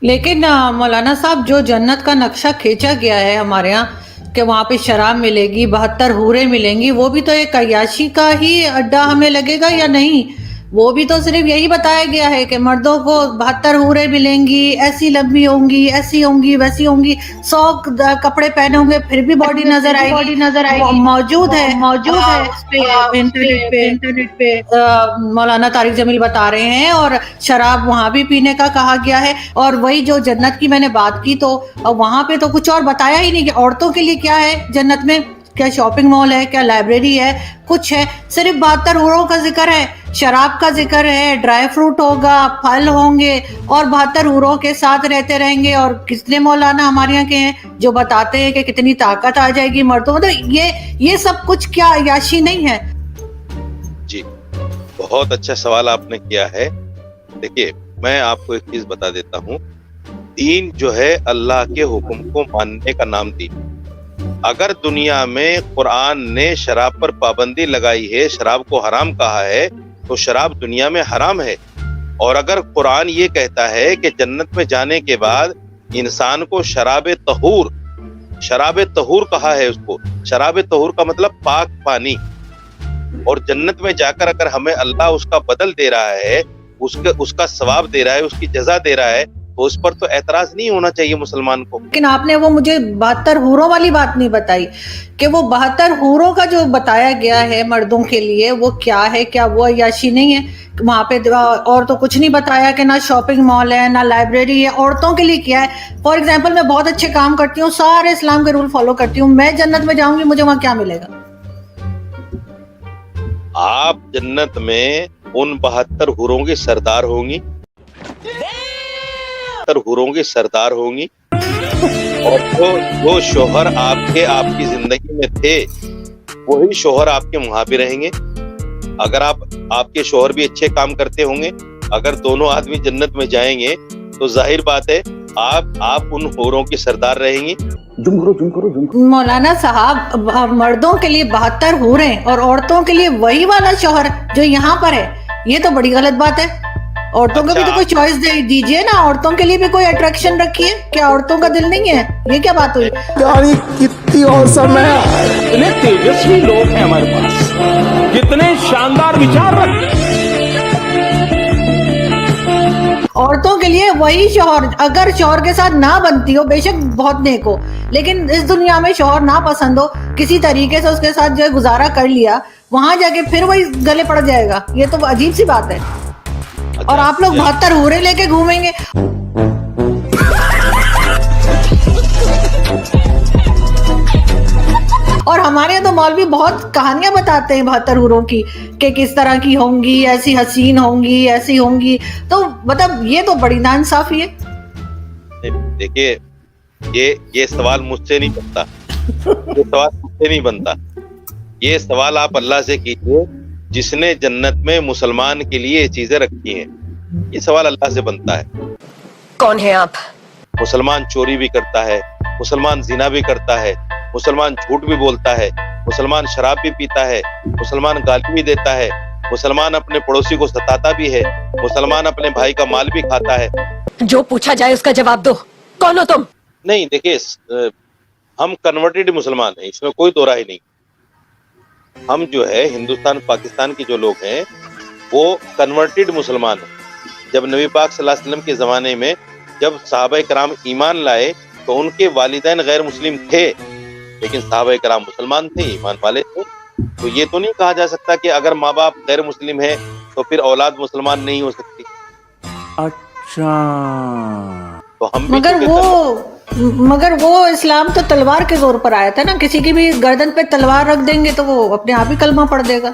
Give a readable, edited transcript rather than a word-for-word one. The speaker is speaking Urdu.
لیکن مولانا صاحب جو جنت کا نقشہ کھینچا گیا ہے ہمارے ہاں کہ وہاں پہ شراب ملے گی 72 حوریں ملیں گی، وہ بھی تو ایک عیاشی کا ہی اڈا ہمیں لگے گا یا نہیں؟ وہ بھی تو صرف یہی بتایا گیا ہے کہ مردوں کو 72 حوریں ملیں گی، ایسی لمبی ہوں گی، ایسی ہوں گی، ویسی ہوں گی، 100 کپڑے پہنے ہوں گے پھر بھی باڈی نظر آئے گی۔ موجود ہے اس پہ انٹرنیٹ پہ مولانا طارق جمیل بتا رہے ہیں، اور شراب وہاں بھی پینے کا کہا گیا ہے۔ اور وہی جو جنت کی میں نے بات کی تو وہاں پہ تو کچھ اور بتایا ہی نہیں کہ عورتوں کے لیے کیا ہے جنت میں، کیا شاپنگ مال ہے، کیا لائبریری ہے، کچھ ہے؟ صرف 72 حوروں کا ذکر ہے، شراب کا ذکر ہے، ڈرائی فروٹ ہوگا، پھل ہوں گے، اور 72 حوروں کے ساتھ رہتے رہیں گے۔ اور کتنے مولانا ہمارے یہاں کے ہیں جو بتاتے ہیں کہ کتنی طاقت آ جائے گی مردوں میں، تو یہ سب کچھ کیا عیاشی نہیں ہے؟ جی بہت اچھا سوال آپ نے کیا ہے۔ دیکھیے میں آپ کو ایک چیز بتا دیتا ہوں، دین جو ہے اللہ کے حکم کو ماننے کا نام دین۔ اگر دنیا میں قرآن نے شراب پر پابندی لگائی ہے، شراب کو حرام کہا ہے، تو شراب دنیا میں حرام ہے۔ اور اگر قرآن یہ کہتا ہے کہ جنت میں جانے کے بعد انسان کو شراب طہور کہا ہے، اس کو شراب طہور کا مطلب پاک پانی، اور جنت میں جا کر اگر ہمیں اللہ اس کا بدل دے رہا ہے، اس کا ثواب دے رہا ہے، اس کی جزا دے رہا ہے، تو اس پر تو اعتراض نہیں ہونا چاہیے مسلمان کو۔ لیکن آپ نے وہ مجھے 72 حوروں والی بات نہیں بتائی کہ وہ 72 حوروں کا جو بتایا گیا ہے مردوں کے لیے وہ کیا ہے؟ کیا وہ عیاشی نہیں ہے؟ وہاں پہ اور تو کچھ نہیں بتایا کہ نہ شاپنگ مال ہے، نہ لائبریری ہے۔ عورتوں کے لیے کیا ہے؟ فار ایگزامپل میں بہت اچھے کام کرتی ہوں، سارے اسلام کے رول فالو کرتی ہوں، میں جنت میں جاؤں گی، مجھے وہاں کیا ملے گا؟ آپ جنت میں ان 72 حوروں کی سردار ہوں گی، 72 حوروں کی سردار ہوں گی، اور جو شوہر آپ کی زندگی میں تھے وہی شوہر آپ کے وہاں بھی رہیں گے۔ اگر آپ کے شوہر بھی اچھے کام کرتے ہوں گے، اگر دونوں آدمی جنت میں جائیں گے تو ظاہر بات ہے آپ ان حوروں کی سردار رہیں گی۔ مولانا صاحب مردوں کے لیے 72 حوریں اور عورتوں کے لیے وہی والا شوہر جو یہاں پر ہے، یہ تو بڑی غلط بات ہے۔ عورتوں کو بھی تو کوئی چوائس دیجئے نا، عورتوں کے لیے بھی کوئی اٹریکشن رکھیے۔ کیا عورتوں کا دل نہیں ہے؟ یہ کیا بات ہوئی؟ کتنی اوسم ہے، اتنے تیجسوی لوگ ہیں ہمارے پاس، کتنے شاندار وچار رکھتے ہیں۔ عورتوں کے لیے وہی شوہر، اگر شوہر کے ساتھ نہ بنتی ہو بے شک بہت نیک ہو، لیکن اس دنیا میں شوہر نہ پسند ہو، کسی طریقے سے اس کے ساتھ جو ہے گزارا کر لیا، وہاں جا کے پھر وہی گلے پڑ جائے گا، یہ تو عجیب سی بات ہے۔ اور آپ لوگ 72 حوریں لے کے گھومیں گے۔ اور ہمارے یہاں تو مولوی بہت کہانیاں بتاتے ہیں 72 حوروں کی کہ کس طرح کی ہوں گی، ایسی حسین ہوں گی، ایسی ہوں گی، تو مطلب یہ تو بڑی ناانصافی ہے۔ دیکھیے یہ سوال مجھ سے نہیں بنتا، یہ سوال مجھ سے نہیں بنتا، یہ سوال آپ اللہ سے کیجیے جس نے جنت میں مسلمان کے لیے یہ چیزیں رکھی ہیں، یہ سوال اللہ سے بنتا ہے۔ کون ہے آپ؟ مسلمان چوری بھی کرتا ہے، مسلمان زنا بھی کرتا ہے، مسلمان جھوٹ بھی بولتا ہے، مسلمان شراب بھی پیتا ہے، مسلمان گالی بھی دیتا ہے، مسلمان اپنے پڑوسی کو ستاتا بھی ہے، مسلمان اپنے بھائی کا مال بھی کھاتا ہے۔ جو پوچھا جائے اس کا جواب دو، کون ہو تم؟ نہیں دیکھیے، ہم کنورٹڈ مسلمان ہیں، اس میں کوئی دو رائے نہیں۔ ہم جو ہے ہندوستان پاکستان کے جو لوگ ہیں وہ کنورٹڈ مسلمان ہیں۔ جب نبی پاک صلی اللہ علیہ وسلم کے زمانے میں جب صحابہ کرام ایمان لائے تو ان کے والدین غیر مسلم تھے، لیکن صحابہ کرام مسلمان تھے، ایمان والے تھے۔ تو یہ تو نہیں کہا جا سکتا کہ اگر ماں باپ غیر مسلم ہیں تو پھر اولاد مسلمان نہیں ہو سکتی۔ اچھا، تو ہم بھی مگر وہ اسلام تو تلوار کے زور پر آیا تھا نا، کسی کی بھی گردن پہ تلوار رکھ دیں گے تو وہ اپنے آپ ہی کلمہ پڑھ دے گا۔